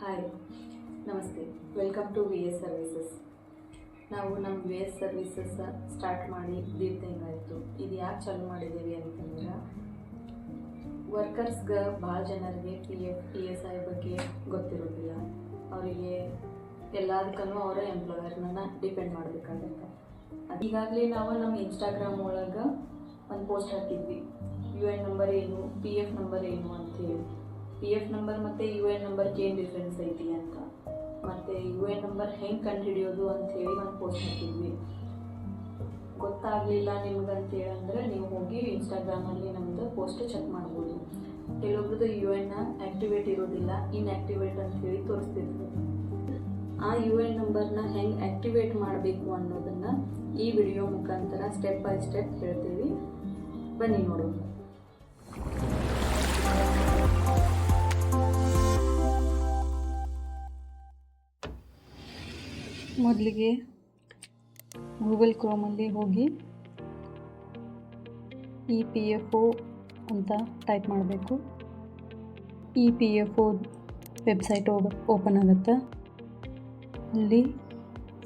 Hi, ನಮಸ್ತೆ. Welcome to V S services. ನಾವು ನಮ್ಮ ವಿ ಎಸ್ ಸರ್ವಿಸಸ್ ಸ್ಟಾರ್ಟ್ ಮಾಡಿ ದೀಡ್ ತಿಂಗಳಾಯಿತು. ಇದು ಯಾಕೆ ಚಾಲು ಮಾಡಿದ್ದೀವಿ ಅಂತಂದ್ರೆ ವರ್ಕರ್ಸ್ಗೆ ಭಾಳ ಜನರಿಗೆ PF, ESI ಬಗ್ಗೆ ಗೊತ್ತಿರೋದಿಲ್ಲ. ಅವರಿಗೆ ಎಲ್ಲದಕ್ಕೂ ಅವರ ಎಂಪ್ಲಾಯರ್ನ ಡಿಪೆಂಡ್ ಮಾಡಬೇಕಾಗತ್ತೆ. ಈಗಾಗಲೇ ನಾವು ನಮ್ಮ ಇನ್ಸ್ಟಾಗ್ರಾಮ್ ಒಳಗೆ ಒಂದು ಪೋಸ್ಟ್ ಹಾಕಿದ್ವಿ, UN ನಂಬರ್ ಏನು, PF ನಂಬರ್ ಏನು ಅಂಥೇಳಿ. PF ನಂಬರ್ ಮತ್ತು UN ನಂಬರ್ಗೆ ಏನು ಡಿಫ್ರೆನ್ಸ್ ಐತಿ ಅಂತ, ಮತ್ತು UN ನಂಬರ್ ಹೆಂಗೆ ಕಂಡುಹಿಡಿಯೋದು ಅಂಥೇಳಿ ಒಂದು ಪೋಸ್ಟ್ ಹಾಕಿದ್ವಿ. ಗೊತ್ತಾಗಲಿಲ್ಲ ನಿಮ್ಗಂತೇಳಿ ಅಂದರೆ ನೀವು ಹೋಗಿ ಇನ್ಸ್ಟಾಗ್ರಾಮಲ್ಲಿ ನಮ್ಮದು ಪೋಸ್ಟ್ ಚೆಕ್ ಮಾಡ್ಬೋದು. ಕೆಲವೊಬ್ರದ್ದು UN ಆ್ಯಕ್ಟಿವೇಟ್ ಇರೋದಿಲ್ಲ, ಇನ್ಆ್ಯಕ್ಟಿವೇಟ್ ಅಂಥೇಳಿ ತೋರಿಸ್ತಿದ್ರು. ಆ UN ನಂಬರ್ನ ಹೆಂಗೆ ಆ್ಯಕ್ಟಿವೇಟ್ ಮಾಡಬೇಕು ಅನ್ನೋದನ್ನು ಈ ವಿಡಿಯೋ ಮುಖಾಂತರ ಸ್ಟೆಪ್ ಬೈ ಸ್ಟೆಪ್ ಹೇಳ್ತೀವಿ. ಬನ್ನಿ ನೋಡೋಣ. ಮೊದಲಿಗೆ ಗೂಗಲ್ ಕ್ರೋಮಲ್ಲಿ ಹೋಗಿ EPFO ಅಂತ ಟೈಪ್ ಮಾಡಬೇಕು. EPFO ವೆಬ್ಸೈಟ್ ಓಪನ್ ಆಗುತ್ತೆ. ಅಲ್ಲಿ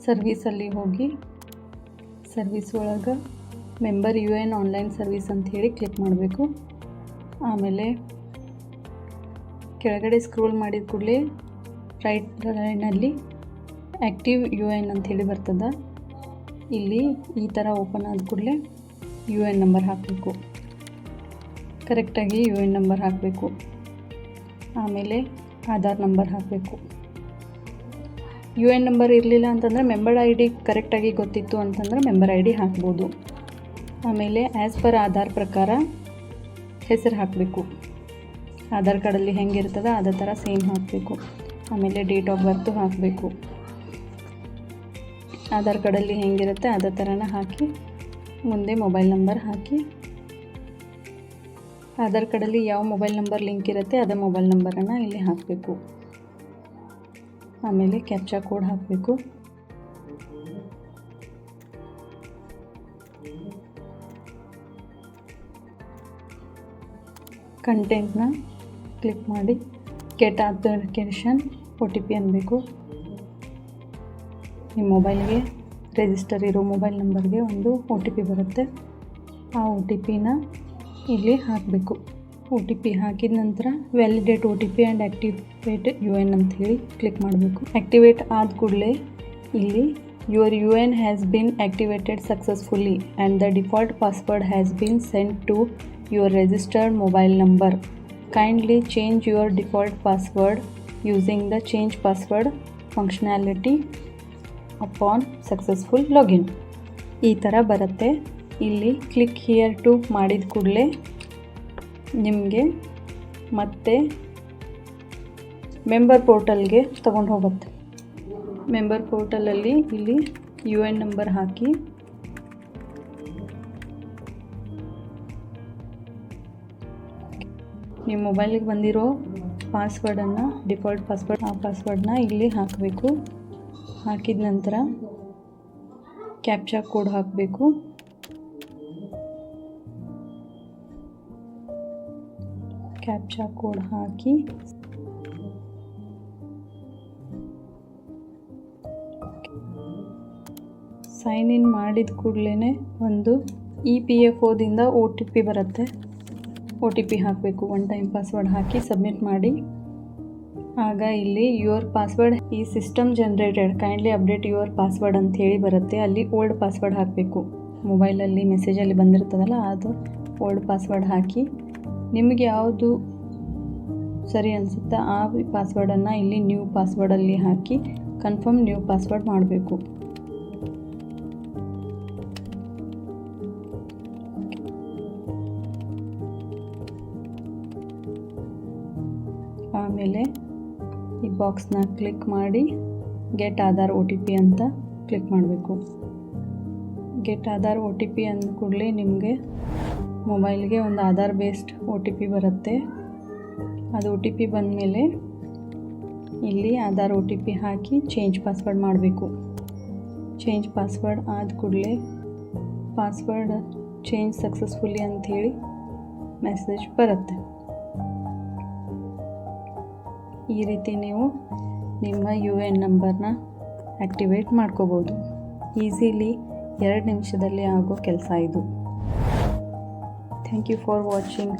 ಸರ್ವೀಸಲ್ಲಿ ಹೋಗಿ ಸರ್ವೀಸ್ ಒಳಗೆ ಮೆಂಬರ್ UN ಆನ್ಲೈನ್ ಸರ್ವೀಸ್ ಅಂಥೇಳಿ ಕ್ಲಿಕ್ ಮಾಡಬೇಕು. ಆಮೇಲೆ ಕೆಳಗಡೆ ಸ್ಕ್ರೋಲ್ ಮಾಡಿದ ಕೂಡಲೇ ರೈಟ್ ಲೈನಲ್ಲಿ ಆ್ಯಕ್ಟಿವ್ UN ಅಂಥೇಳಿ ಬರ್ತದೆ. ಇಲ್ಲಿ ಈ ಥರ ಓಪನ್ ಆದ ಕೂಡಲೇ UN ನಂಬರ್ ಹಾಕಬೇಕು. ಕರೆಕ್ಟಾಗಿ UN ನಂಬರ್ ಹಾಕಬೇಕು. ಆಮೇಲೆ ಆಧಾರ್ ನಂಬರ್ ಹಾಕಬೇಕು. UN ನಂಬರ್ ಇರಲಿಲ್ಲ ಅಂತಂದರೆ ಮೆಂಬರ್ ID ಕರೆಕ್ಟಾಗಿ ಗೊತ್ತಿತ್ತು ಅಂತಂದರೆ ಮೆಂಬರ್ ID ಹಾಕ್ಬೋದು. ಆಮೇಲೆ ಆ್ಯಸ್ ಪರ್ ಆಧಾರ್ ಪ್ರಕಾರ ಹೆಸರು ಹಾಕಬೇಕು. ಆಧಾರ್ ಕಾರ್ಡಲ್ಲಿ ಹೆಂಗಿರ್ತದೆ ಅದೇ ಥರ ಸೇಮ್ ಹಾಕಬೇಕು. ಆಮೇಲೆ ಡೇಟ್ ಆಫ್ ಬರ್ತು ಹಾಕಬೇಕು. ಆಧಾರ್ ಕಾರ್ಡಲ್ಲಿ ಹೆಂಗಿರುತ್ತೆ ಅದೇ ಥರನ ಹಾಕಿ ಮುಂದೆ ಮೊಬೈಲ್ ನಂಬರ್ ಹಾಕಿ, ಆಧಾರ್ ಕಾರ್ಡಲ್ಲಿ ಯಾವ ಮೊಬೈಲ್ ನಂಬರ್ ಲಿಂಕ್ ಇರುತ್ತೆ ಅದೇ ಮೊಬೈಲ್ ನಂಬರನ್ನು ಇಲ್ಲಿ ಹಾಕಬೇಕು. ಆಮೇಲೆ ಕ್ಯಾಪ್ಚಾ ಕೋಡ್ ಹಾಕಬೇಕು. ಕಂಟೆಂಟ್ನ ಕ್ಲಿಕ್ ಮಾಡಿ ಗೆಟ್ ಅಥೆಂಟಿಕೇಷನ್ OTP ಅನ್ನಬೇಕು. ನಿಮ್ಮ ಮೊಬೈಲ್ಗೆ ರಿಜಿಸ್ಟರ್ ಇರೋ ಮೊಬೈಲ್ ನಂಬರ್ಗೆ ಒಂದು OTP ಬರುತ್ತೆ. ಆ OTPನ ಇಲ್ಲಿ ಹಾಕಬೇಕು. OTP ಹಾಕಿದ ನಂತರ validate OTP and activate UN ಅಂಥೇಳಿ ಕ್ಲಿಕ್ ಮಾಡಬೇಕು. ಆ್ಯಕ್ಟಿವೇಟ್ ಆದ ಕೂಡಲೇ ಇಲ್ಲಿ your UN has been activated successfully and the default password has been sent to your registered mobile number. Kindly change your default password using the change password functionality upon successful login. ಈ ಥರ ಬರುತ್ತೆ. ಇಲ್ಲಿ click here to ಮಾಡಿದ ಕೂಡಲೇ ನಿಮಗೆ ಮತ್ತೆ member ಪೋರ್ಟಲ್ಗೆ ತೊಗೊಂಡು ಹೋಗುತ್ತೆ. ಮೆಂಬರ್ ಪೋರ್ಟಲಲ್ಲಿ ಇಲ್ಲಿ UN ನಂಬರ್ ಹಾಕಿ ನಿಮ್ಮ ಮೊಬೈಲಿಗೆ ಬಂದಿರೋ ಪಾಸ್ವರ್ಡನ್ನು, ಡಿಫಾಲ್ಟ್ ಪಾಸ್ವರ್ಡ್, ಆ ಪಾಸ್ವರ್ಡನ್ನ ಇಲ್ಲಿ ಹಾಕಬೇಕು. ಹಾಕಿದ ನಂತರ ಕ್ಯಾಪ್ಚಾ ಕೋಡ್ ಹಾಕಬೇಕು. ಕ್ಯಾಪ್ಚಾ ಕೋಡ್ ಹಾಕಿ ಸೈನ್ ಇನ್ ಮಾಡಿದ ಕೂಡಲೇ ಒಂದು EPFOದಿಂದ OTP ಬರುತ್ತೆ. OTP ಹಾಕಬೇಕು. ಒನ್ ಟೈಮ್ ಪಾಸ್ವರ್ಡ್ ಹಾಕಿ ಸಬ್ಮಿಟ್ ಮಾಡಿ. ಆಗ ಇಲ್ಲಿ ಯುವರ್ ಪಾಸ್ವರ್ಡ್ ಈ system generated, kindly update your password ಅಂತ ಹೇಳಿ ಬರುತ್ತೆ. ಅಲ್ಲಿ ಓಲ್ಡ್ ಪಾಸ್ವರ್ಡ್ ಹಾಕಬೇಕು. ಮೊಬೈಲಲ್ಲಿ ಮೆಸೇಜಲ್ಲಿ ಬಂದಿರ್ತದಲ್ಲ ಅದು ಓಲ್ಡ್ ಪಾಸ್ವರ್ಡ್ ಹಾಕಿ ನಿಮಗೆ ಯಾವುದು ಸರಿ ಅನಿಸುತ್ತಾ ಆ ಪಾಸ್ವರ್ಡನ್ನು ಇಲ್ಲಿ ನ್ಯೂ ಪಾಸ್ವರ್ಡಲ್ಲಿ ಹಾಕಿ ಕನ್ಫರ್ಮ್ ನ್ಯೂ ಪಾಸ್ವರ್ಡ್ ಮಾಡಬೇಕು. ಆಮೇಲೆ ಈ ಬಾಕ್ಸ್ನ ಕ್ಲಿಕ್ ಮಾಡಿ ಗೆಟ್ ಆಧಾರ್ OTP ಅಂತ ಕ್ಲಿಕ್ ಮಾಡಬೇಕು. ಗೆಟ್ ಆಧಾರ್ OTP ಅಂದ ಕೂಡಲೇ ನಿಮಗೆ ಮೊಬೈಲ್ಗೆ ಒಂದು ಆಧಾರ್ ಬೇಸ್ಡ್ OTP ಬರುತ್ತೆ. ಅದು OTP ಬಂದಮೇಲೆ ಇಲ್ಲಿ ಆಧಾರ್ OTP ಹಾಕಿ ಚೇಂಜ್ ಪಾಸ್ವರ್ಡ್ ಮಾಡಬೇಕು. ಚೇಂಜ್ ಪಾಸ್ವರ್ಡ್ ಆದ ಕೂಡಲೇ ಪಾಸ್ವರ್ಡ್ ಚೇಂಜ್ ಸಕ್ಸಸ್ಫುಲ್ಲಿ ಅಂಥೇಳಿ ಮೆಸೇಜ್ ಬರುತ್ತೆ. ಈ ರೀತಿ ನೀವು ನಿಮ್ಮ ಯು ಎ ಎನ್ ನಂಬರ್ನ ಆ್ಯಕ್ಟಿವೇಟ್ ಮಾಡ್ಕೋಬೋದು. ಈಸಿಲಿ 2 ನಿಮಿಷದಲ್ಲಿ ಆಗೋ ಕೆಲಸ ಇದು. Thank you for watching.